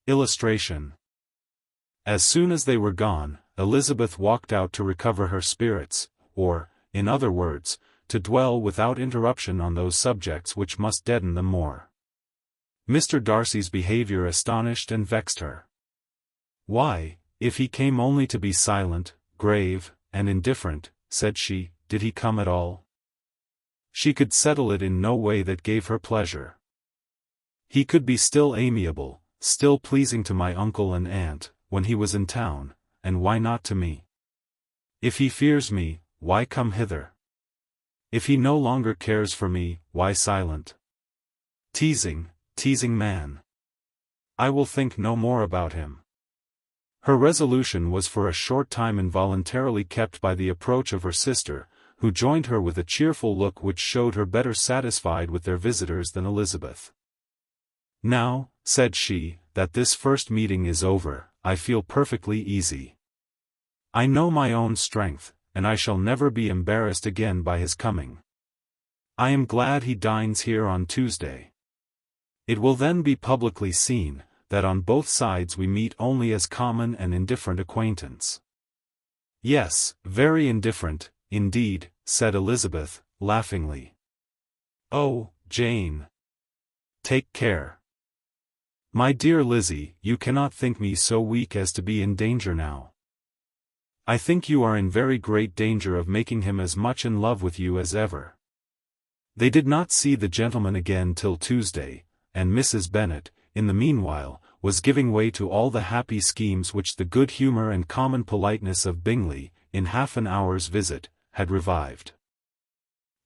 Illustration. As soon as they were gone, Elizabeth walked out to recover her spirits, or, in other words, to dwell without interruption on those subjects which must deaden them more. Mr. Darcy's behavior astonished and vexed her. Why, if he came only to be silent, grave, and indifferent, said she, did he come at all? She could settle it in no way that gave her pleasure. He could be still amiable, still pleasing to my uncle and aunt, when he was in town, and why not to me? If he fears me, why come hither? If he no longer cares for me, why silent? Teasing man. I will think no more about him. Her resolution was for a short time involuntarily kept by the approach of her sister, who joined her with a cheerful look which showed her better satisfied with their visitors than Elizabeth. Now, said she, that this first meeting is over, I feel perfectly easy. I know my own strength, and I shall never be embarrassed again by his coming. I am glad he dines here on Tuesday. It will then be publicly seen, that on both sides we meet only as common and indifferent acquaintance. Yes, very indifferent, indeed, said Elizabeth, laughingly. Oh, Jane! Take care. My dear Lizzie, you cannot think me so weak as to be in danger now. I think you are in very great danger of making him as much in love with you as ever. They did not see the gentleman again till Tuesday, and Mrs. Bennet, in the meanwhile, was giving way to all the happy schemes which the good humour and common politeness of Bingley, in half an hour's visit, had revived.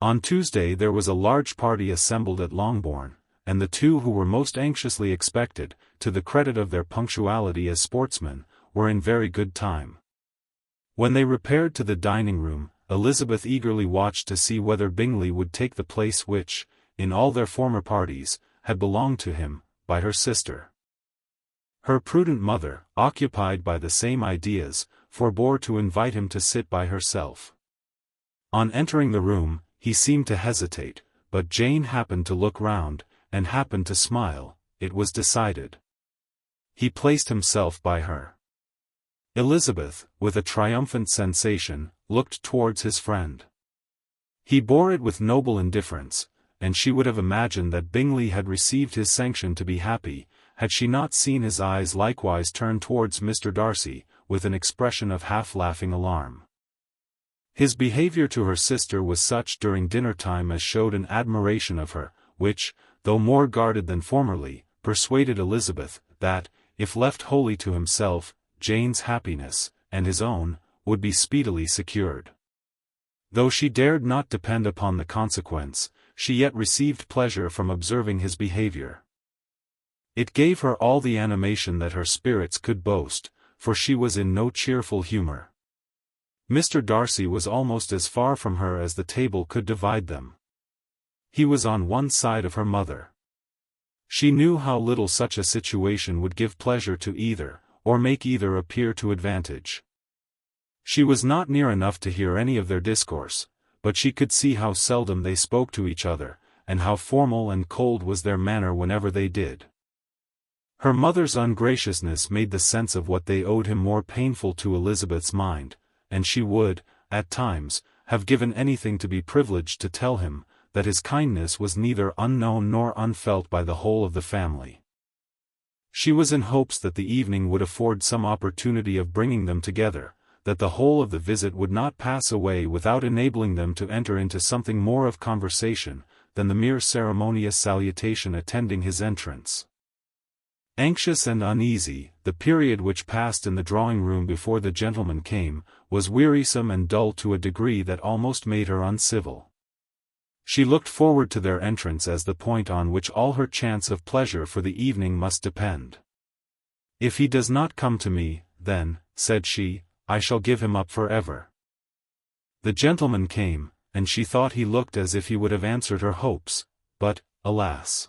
On Tuesday there was a large party assembled at Longbourn, and the two who were most anxiously expected, to the credit of their punctuality as sportsmen, were in very good time. When they repaired to the dining-room, Elizabeth eagerly watched to see whether Bingley would take the place which, in all their former parties, had belonged to him, by her sister. Her prudent mother, occupied by the same ideas, forbore to invite him to sit by herself. On entering the room, he seemed to hesitate, but Jane happened to look round, and happened to smile. It was decided. He placed himself by her. Elizabeth, with a triumphant sensation, looked towards his friend. He bore it with noble indifference, and she would have imagined that Bingley had received his sanction to be happy, had she not seen his eyes likewise turn towards Mr. Darcy, with an expression of half-laughing alarm. His behaviour to her sister was such during dinner-time as showed an admiration of her, which, though more guarded than formerly, persuaded Elizabeth, that, if left wholly to himself, Jane's happiness, and his own, would be speedily secured. Though she dared not depend upon the consequence, she yet received pleasure from observing his behavior. It gave her all the animation that her spirits could boast, for she was in no cheerful humor. Mr. Darcy was almost as far from her as the table could divide them. He was on one side of her mother. She knew how little such a situation would give pleasure to either, or make either appear to advantage. She was not near enough to hear any of their discourse, but she could see how seldom they spoke to each other, and how formal and cold was their manner whenever they did. Her mother's ungraciousness made the sense of what they owed him more painful to Elizabeth's mind, and she would, at times, have given anything to be privileged to tell him, that his kindness was neither unknown nor unfelt by the whole of the family. She was in hopes that the evening would afford some opportunity of bringing them together, that the whole of the visit would not pass away without enabling them to enter into something more of conversation, than the mere ceremonious salutation attending his entrance. Anxious and uneasy, the period which passed in the drawing-room before the gentlemen came, was wearisome and dull to a degree that almost made her uncivil. She looked forward to their entrance as the point on which all her chance of pleasure for the evening must depend. If he does not come to me, then, said she, I shall give him up forever. The gentleman came, and she thought he looked as if he would have answered her hopes, but, alas!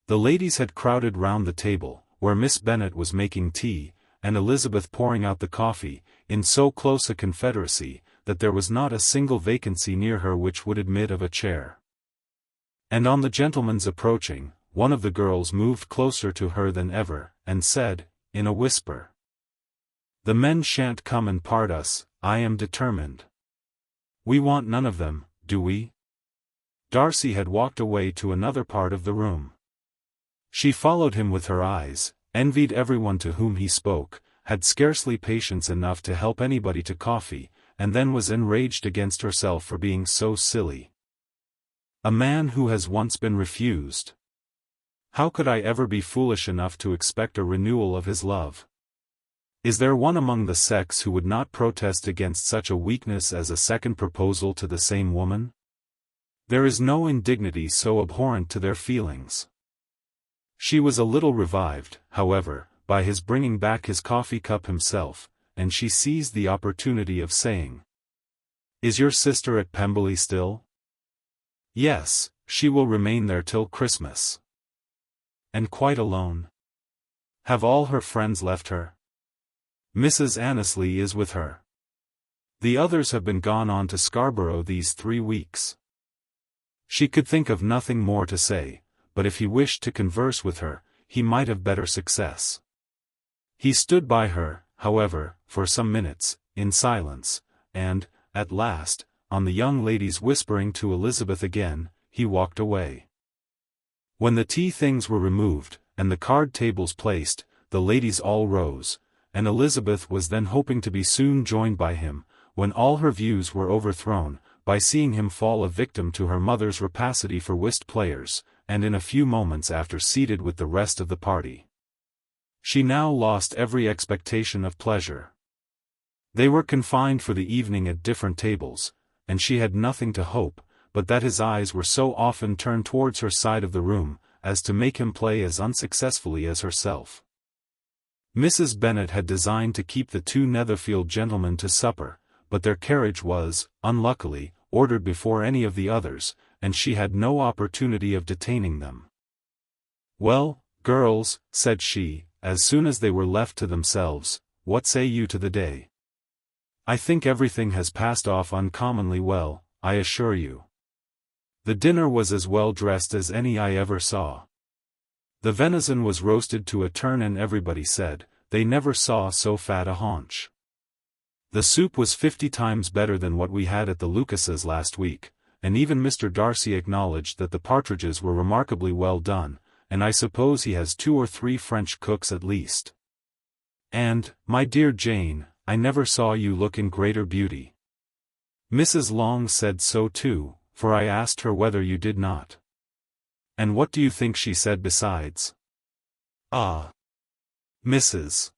The ladies had crowded round the table, where Miss Bennet was making tea, and Elizabeth pouring out the coffee, in so close a confederacy, that there was not a single vacancy near her which would admit of a chair. And on the gentleman's approaching, one of the girls moved closer to her than ever, and said, in a whisper, "The men shan't come and part us, I am determined. We want none of them, do we?" Darcy had walked away to another part of the room. She followed him with her eyes, envied everyone to whom he spoke, had scarcely patience enough to help anybody to coffee, and then was enraged against herself for being so silly. A man who has once been refused. How could I ever be foolish enough to expect a renewal of his love? Is there one among the sex who would not protest against such a weakness as a second proposal to the same woman? There is no indignity so abhorrent to their feelings. She was a little revived, however, by his bringing back his coffee cup himself, and she seized the opportunity of saying, "Is your sister at Pemberley still?" "Yes, she will remain there till Christmas." "And quite alone? Have all her friends left her?" "Mrs. Annesley is with her. The others have been gone on to Scarborough these 3 weeks." She could think of nothing more to say, but if he wished to converse with her, he might have better success. He stood by her, however, for some minutes, in silence, and, at last, on the young lady's whispering to Elizabeth again, he walked away. When the tea things were removed, and the card tables placed, the ladies all rose, and Elizabeth was then hoping to be soon joined by him, when all her views were overthrown, by seeing him fall a victim to her mother's rapacity for whist players, and in a few moments after seated with the rest of the party. She now lost every expectation of pleasure. They were confined for the evening at different tables, and she had nothing to hope, but that his eyes were so often turned towards her side of the room, as to make him play as unsuccessfully as herself. Mrs. Bennet had designed to keep the 2 Netherfield gentlemen to supper, but their carriage was, unluckily, ordered before any of the others, and she had no opportunity of detaining them. "Well, girls," said she, as soon as they were left to themselves, "what say you to the day? I think everything has passed off uncommonly well, I assure you. The dinner was as well dressed as any I ever saw. The venison was roasted to a turn and everybody said, they never saw so fat a haunch. The soup was 50 times better than what we had at the Lucases last week, and even Mr. Darcy acknowledged that the partridges were remarkably well done, and I suppose he has 2 or 3 French cooks at least. And, my dear Jane, I never saw you look in greater beauty. Mrs. Long said so too, for I asked her whether you did not. And what do you think she said besides? Ah! Mrs.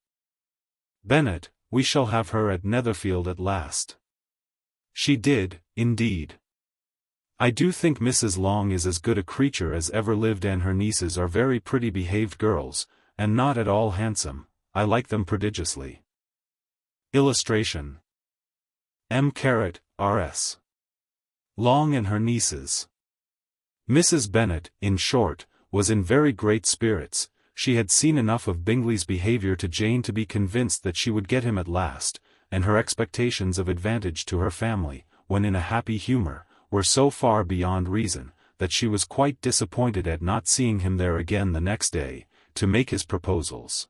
Bennet, we shall have her at Netherfield at last. She did, indeed. I do think Mrs. Long is as good a creature as ever lived, and her nieces are very pretty behaved girls, and not at all handsome. I like them prodigiously. Illustration. M. R.S. Long and her nieces. Mrs. Bennet, in short, was in very great spirits. She had seen enough of Bingley's behaviour to Jane to be convinced that she would get him at last, and her expectations of advantage to her family, when in a happy humour, were so far beyond reason, that she was quite disappointed at not seeing him there again the next day, to make his proposals.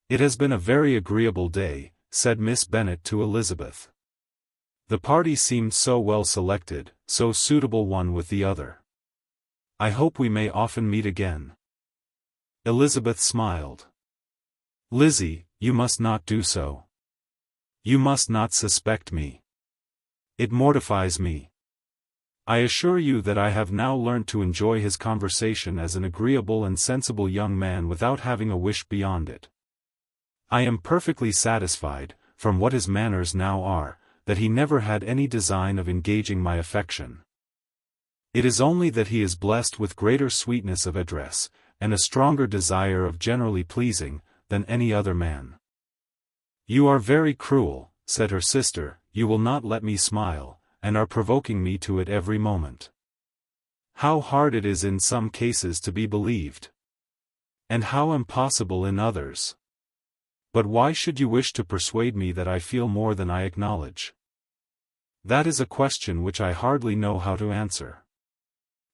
"It has been a very agreeable day," said Miss Bennet to Elizabeth. "The party seemed so well selected, so suitable one with the other. I hope we may often meet again." Elizabeth smiled. "Lizzie, you must not do so. You must not suspect me. It mortifies me. I assure you that I have now learnt to enjoy his conversation as an agreeable and sensible young man without having a wish beyond it. I am perfectly satisfied, from what his manners now are, that he never had any design of engaging my affection. It is only that he is blessed with greater sweetness of address, and a stronger desire of generally pleasing, than any other man." "You are very cruel," said her sister, "you will not let me smile, and are provoking me to it every moment. How hard it is in some cases to be believed! And how impossible in others! But why should you wish to persuade me that I feel more than I acknowledge? That is a question which I hardly know how to answer.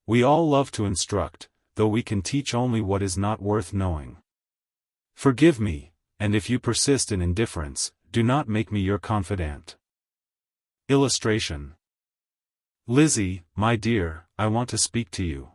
We all love to instruct, though we can teach only what is not worth knowing. Forgive me, and if you persist in indifference, do not make me your confidant. Illustration. Lizzie, my dear, I want to speak to you.